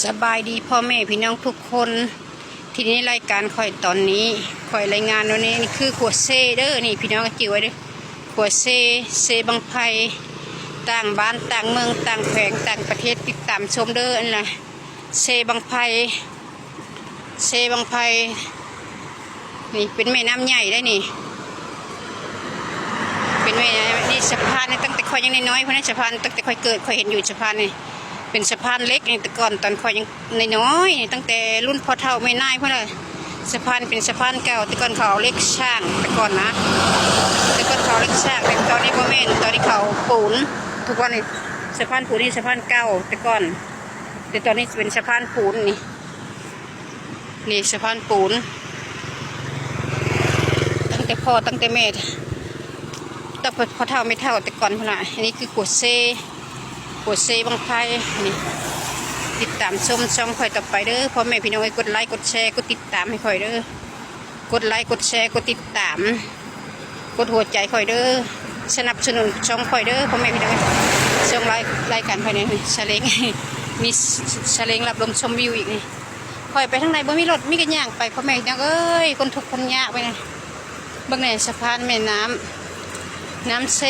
สบายดีพ่อแม่พี่น้องทุกคนที่นี้รายการข่อยตอนนี้ข่อยรายงานวันนี้นี่คือขวดเซเด้อนี่พี่น้องก็จิ๋วไว้เด้อขวดเซบางไพต่างบ้านต่างเมืองต่างแขวงต่างประเทศติดตามชมเด้ออันน่ะเซบางไพนี่เป็นแม่น้ำใหญ่ได้นี่เป็นแม่นี่สะพานนี่ตั้งแต่ข่อยยังน้อยๆเพราะนั่นสะพานตั้งแต่ข่อยเกิดข่อยเห็นอยู่สะพานนี่เป็นสะพานเล็กนี่แต่ก่อนตอนข่อยยังน้อยๆตั้งแต่รุ่นพ่อเฒ่าแม่นายเพราะน่ะสะพานเป็นสะพานเก่าแต่ก่อนเขาเล็กช่างแต่ก่อนนะแต่ก่อนเขาเล็กช่างแต่ตอนนี้พ่อแม่ตอนนี้เขาปูนทุกวันนี้สะพานปูนนี่สะพานเก่าแต่ก่อนแต่ตอนนี้เป็นสะพานปูนนี่สะพานปูนตั้งแต่พ่อตั้งแต่แม่แต่พอเท่าไม่เท่าแต่ก่อนพละอันนี้คือขวดเซบางไพนี่ติดตามชมช่องข่อยต่อไปเด้อพ่อแม่พี่น้องกดไลค์กดแชร์กดติดตามให้ข่อยเด้อกดไลค์กดแชร์กดติดตามกดหัวใจข่อยเด้อสนับสนุนช่องข่อยเด้อพ่อแม่พี่น้องช่องรายการข่อยนี่ชาเล้งมีชาเล้งรับลมชมวิวอีกนี่ข่อยไปทางไหนบ่มีรถมีกันย่างไปพ่อแม่พี่น้องเอ้ยคนทุกคนยากไปนะบางแห่สะพานแม่น้ำเซ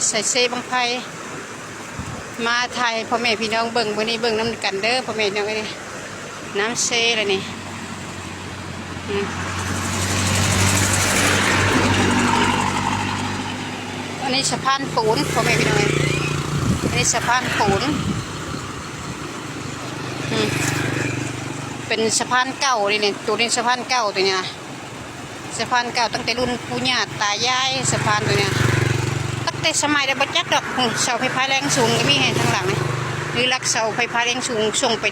ใส่เซบางไพมาไทยพ่อแม่พี่น้องเบิ่งวันนี้เบิ่งน้ำกันเด้อพ่อแม่พี่น้องเอ้ยน้ำเซอะไรนี่อันนี้สะพานปูนพ่อแม่พี่น้องอันนี้สะพานปูนเป็นสะพานเก่าเลยเนี่ยตัวนี้สะพานเก่าตัวเนี้ยสะพานเก่าตั้งแต่รุ่นปู่ย่าตายายสะพานตัวเนี้ยตั้งแต่สมัยได้บรรจักดอกเสาไฟฟ้าแรงสูงก็มีให้ทางหลังหรือลักเสาไฟฟ้าแรงสูงส่งไป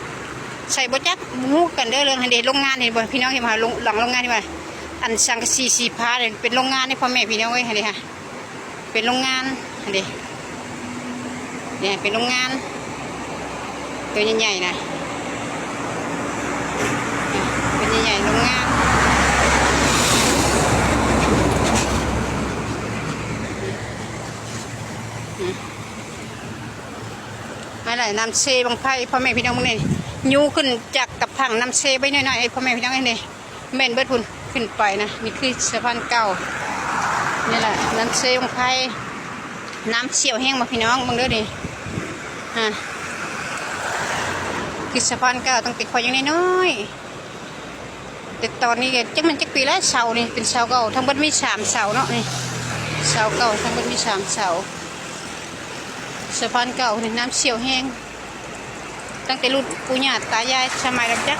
ใส่บรรจักมูกันเด้อเรื่องให้เด็กโรงงานเห็นบ่พี่น้องเห็นมาหลังโรงงานนี่ว่าอันสังกะสีผ้าเลยเป็นโรงงานนี่พ่อแม่พี่น้องเอ้ยเห็นดิค่ะเป็นโรงงานเห็นดิเนี่ยเป็นโรงงานตัวใหญ่ๆนะเป็นใหญ่ๆโรงงานอะไรน้ำเซบางไพพ่อแม่พี่น้องมึงนี่ยูขึ้นจากกับผังน้ำเซไปหน่อยๆพ่อแม่พี่น้องนี่แม่นเบิดพุ่นขึ้นไปนะนี่คือสะพานเก่านี่แหละน้ำเซบางไพน้ำเชี่ยวแห้งมาพี่น้องมึงเด้อดิคือสะพานเก่าตั้งแต่ข่อยยังน้อยแต่ตอนนี้จักมันจักปีแล้วเสานี่เป็นเสาเก่าทั้งหมดมี3 เสาเนาะนี่เสาเก่าทั้งหมดมี3 เสาสะพานเก่านี่น้ำเชี่ยวแห้งตั้งแต่รุ่นปู่ย่าตายายสมัยรับจัก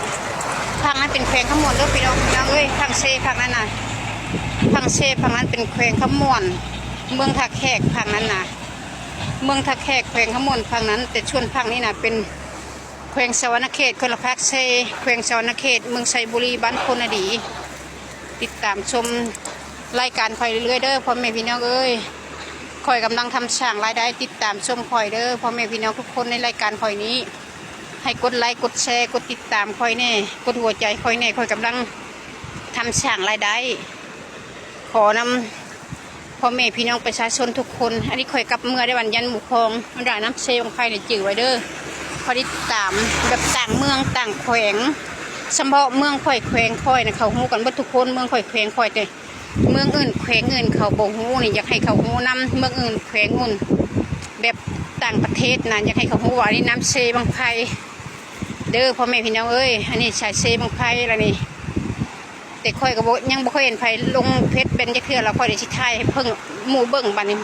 ทางนั้นเป็นแขวงขมวนด้วยพี่น้องเอ้ยทางเซทางนั้นน่ะทางเซทางนั้นเป็นแขวงขมวนเมืองทักแขกทางนั้นน่ะเมืองทักแขกแขวงขมวนทางนั้นแต่ชวนทางนี้น่ะเป็นแขวงสวรรณเขตคนละภาคเซแขวงสวรรณเขตเมืองไซบุรีบ้านพลอดีติดตามชมรายการคอยเรื่อยๆเด้อพ่อแม่พี่น้องเอ้ยคอยกำลังทำช่างรายได้ติดตามชมคอยเด้อพ่อแม่พี่น้องทุกคนในรายการคอยนี้ให้กดไลค์กดแชร์กดติดตามคอยแน่กดหัวใจคอยแน่คอยกำลังทำช่างรายได้ขอนำพ่อแม่พี่น้องประชาชนทุกคนอันนี้คอยกับเมื่อได้วันยันหมู่คลองมันด่าน้ำเซบางไพเนี่ยจื่อไว้เด้อพอติดตามแบบต่างเมืองต่างแขวงเฉพาะเมืองข่อยแขวงข่อยนะเขาฮู้กันว่าทุกคนเมืองข่อยแขวงข่อยแต่เมืองอื่นแขวงอื่นเขาบ่ฮู้นี่อยากให้เขาฮู้นำเมืองอื่นแขวงอื่นแบบต่างประเทศนะอยากให้เขาฮู้ว่านี่น้ำเซบางไพเด้อพ่อแม่พี่น้องเอ้ยอันนี้ชายเซบางไพแล้วนี่แต่ข่อยก็ยังบ่เคยเห็นไผลงเพชรเป็นจักเทื่อแล้วข่อยได้สิถ่ายให้เพิ่งหมู่เบิ่งบัดนี้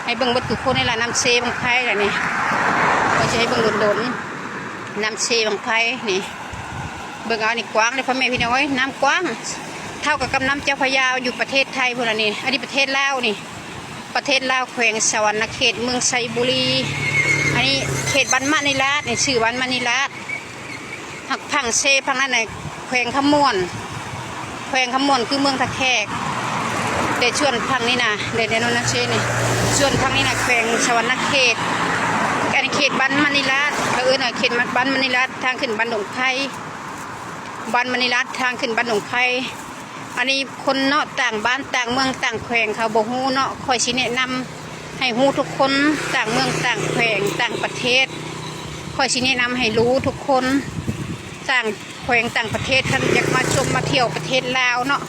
ให้เบิ่งบ่ทุกคนในละน้ำเซบางไพแล้วนี่ก็จะให้เบิ่งโดนๆน้ำเซบางไพนี่เบิ่งเอานี่กว้างเลยพ่อแม่พี่น้องเอ้ยน้ำกว้างเท่ากับน้ำเจ้าพระยาอยู่ประเทศไทยพวกนี้อันนี้ประเทศลาวนี่ประเทศลาวแขวงสวรรณเขตเมืองไซบุรีอันนี้เขตบ้านมะนิราชนี่ชื่อบ้านมะนิราชหักพังเซพังนั่นไหนแขวงขมวนคือเมืองตะแคกแต่ส่วนพังนี่นะเดี๋ยวนั่นเช่นี่ส่วนพังนี่นะแขวงสวรรณเขตอันนี้เขตบ้านมะนิราชเขาเขตบ้านมะนิราชทางขึ้นบ้านหนองไผ่บ้านมะนิราชทางขึ้นบ้านหนองไผ่อันนี้คนเนาะต่างบ้านต่างเมืองต่างแขวงเขาบ่ฮู้เนาะคอยชี้แนะนำ ให้รู้ทุกคนต่างเมืองต่างแขวงต่างประเทศคอยชี้แนะนำให้รู้ทุกคนต่างแขวงต่างประเทศท่านอยากมาชมมาเที่ยวประเทศลาวเนาะ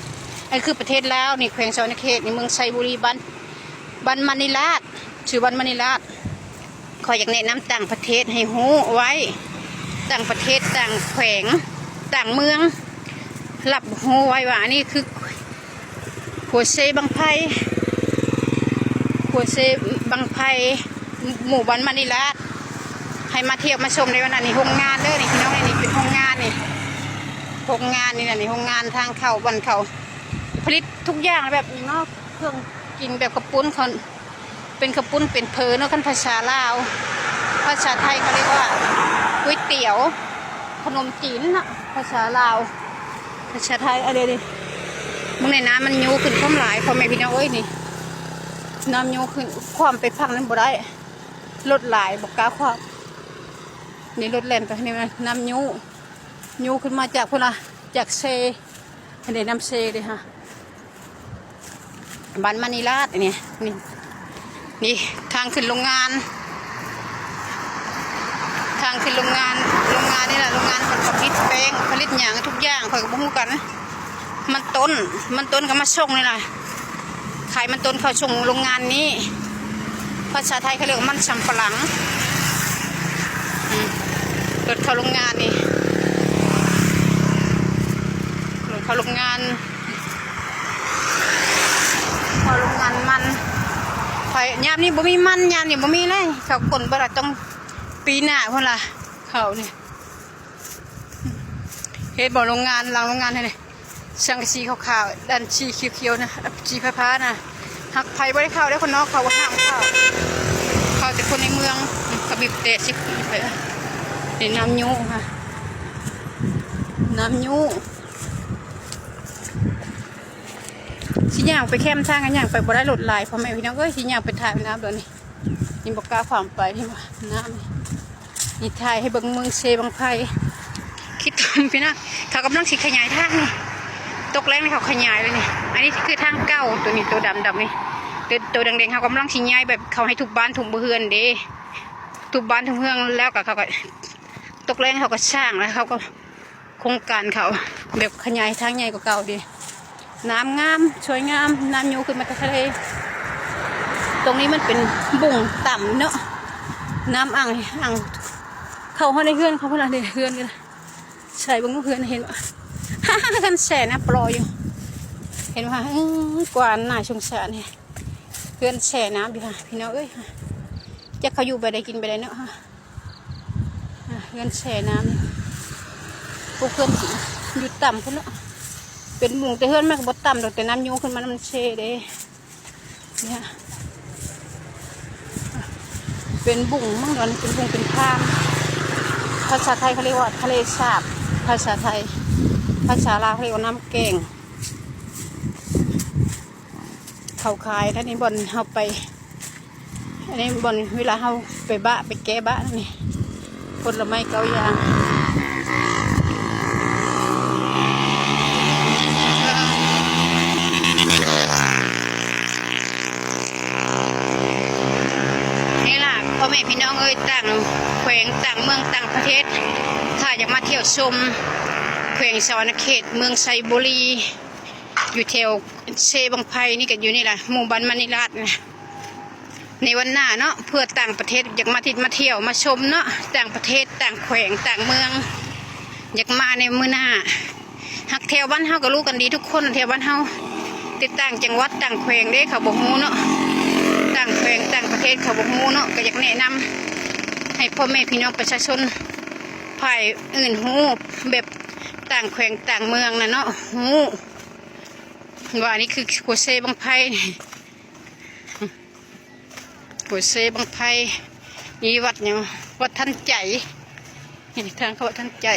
อันคือประเทศลาวนี่แขวงสวรรณเขตในเมืองไซบุรีบ้านมณีราชชื่อบ้านมณีราชคอยอยากแนะนำต่างประเทศให้รู้ไว้ต่างประเทศต่างแขวงต่างเมืองรับรู้ไว้ว่านี่คือหัวเซบังไพหัวเซบังไพหมู่บ้านมณีราชให้มาเที่ยวมาชมในวันนั้นนี่โรงงานเด้อนี่พี่น้องนี่เป็นโรงงานนี่โรงงานนี่นะนี่โรงงานทางเขาบันเขาผลิตทุกอย่างแบบนี้เนาะเครื่องกินแบบกระปุ้นคนเป็นกระปุ้นเป็นเพอเนาะขั้นภาษาลาวภาษาไทยเขาเรียกว่าก๋วยเตี๋ยวขนมจีนนะภาษาลาวภาษาไทยอะไรดิมึงในน้ำมันยูขึ้นความหลายพอแม่พี่น้องเอ้ยนี่น้ำยูขึ้นความไปพังนั้นบ่ได้ลดหลายบอกกล้าความนี่รถแล่นไปนี่น้ำยูขึ้นมาจากพวกน่ะจากเซอันนี้น้ำเซเลยฮะบ้านมณีราชนี่นี่ทางขึ้นโรงงานทางขึ้นโรงงานนี่แหละโรงงานมันผลิตแป้งผลิตอย่างทุกอย่างคอยกับพวกกันมันต้นก็มาส่งนี่แหละขายมันต้นเขาส่งโรงงานนี้ภาษาไทยเขาเรียกมันสำปะหลังรถเข้าโรงงานนี่รถเข้าโรงงานมันไฟยามนี้บ่มีมันยามนี้บ่มีเลยเขากลนบ่ได้ต้องปีหน้าพุ่นล่ะเขานี่เฮ็ดบ่โรงงานหลังโรงงานให้นี่สังกะสีขาวๆด้านสีเขียวๆนะสีฟ้าๆนะหักไผบ่ได้เข้าได้คนนอกเขาบ่ห้ามเข้าแต่คนในเมืองกระบิบเตะสิไปนี่น้ำยูค่ะน้ำยูสิย่างไปแคมทางกันย่างไปบ่ได้หลดลายเพราะแม่พี่น้องเอ้ยสิย่างไปถ่ายน้ำเดี๋ยวนี้นี่บอกกล้าความไปที่ว่าน้ำนี่ถ่ายให้เบิ่งเมืองเซบังไพคิดตมพี่นะเขากำลังสิขยายทางนี่ตกแรงนี่เขาขยายเลยนี่อันนี้คือทางเก่าตัวนี้ตัวดำนี่ตัวแดงๆเขากำลังสิย้ายแบบเขาให้ทุกบ้านทุกเรือนเด้ทุกบ้านทุกเมืองแล้วก็เขาก็ตกแรงเขาก็สร้างแล้วเขาก็โครงการเขาแบบขยายทางใหญ่กว่าเก่าดีน้ำงามสวยงามน้ำยูขึ้นมาจากทะเลตรงนี้มันเป็นบุ่งต่ำเนาะน้ำอ่างเขาในเฮือนเขาพนันในเฮือนกันใส่บางเฮือนเห็นว่ากันแสนะปลอยอยู่เห็นว่ากวานหน่าชงสารเนี่ยเฮือนแสน้ำดีค่ะพี่น้องเอ้ยจะเขาอยู่ไปได้กินไปได้เนาะเฮือนแสน้ำพวกเฮือนอยู่ต่ำขึ้นเนาะเป็นบุ่งแต่เฮือนแม่ก็บดต่ำแต่น้ำยูขึ้นมามันเชเด้เนี่ยเป็นบุ่งมั่งดอนเป็นบุ่งเป็นข้ามภาษาไทยเขาเรียกว่าทะเลสาบภาษาไทยภาษาลาวเขาเรียกว่าน้ำแกงเขาขายท่านี้บอลเขาไปอันนี้บอลเวลาเขาไปบะไปแก้บะนี่ผลไม้เกายางพ่อแม่พี่น้องเอ้ยต่างแขวงต่างเมืองต่างประเทศถ้าอยากมาเที่ยวชมแขวงสวรรณเขตเมืองไซบุรีอยู่แถวเซบังไพนี่ก็อยู่นี่แหละหมู่บ้านมณีราชนะในวันหน้าเนาะเพื่อต่างประเทศอยากมาเที่ยวมาชมเนาะต่างประเทศต่างแขวงต่างเมืองอยากมาในมื้อหน้าหักแถวบ้านเฮาก็รู้กันดีทุกคนแถวบ้านเฮาติดต่างจังหวัดต่างแขวงเด้เขาบอกฮู้เนาะต่างแขวงต่างประเทศเขาบอกฮู้เนาะก็อยากแนะนำให้พ่อแม่พี่น้องประชาชนฝ่ายอื่นฮู้แบบต่างแขวงต่างเมืองนะเนาะฮู้ว่านี่คือหัวเซบังไพหัวเซบังไพนี่วัดเนี่ยวัดท่านใจนี่ทางเขาวัดท่านใจ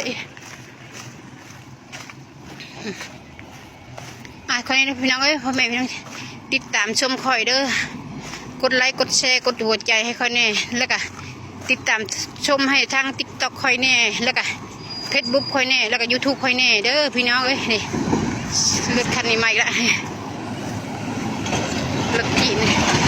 คนนี้พี่น้องเอ้ยพ่อแม่พี่น้องติดตามชมคอยเด้อกดไลค์กดแชร์กดหัวใจให้คอยแน่แล้วก็ติดตามชมให้ทาง TikTok คอยแน่แล้วก็Facebook คอยแน่แล้วก็ YouTube คอยแน่เด้อพี่น้องเอ้ยนี่รถคันนี้ใหม่ละรถขี่นี่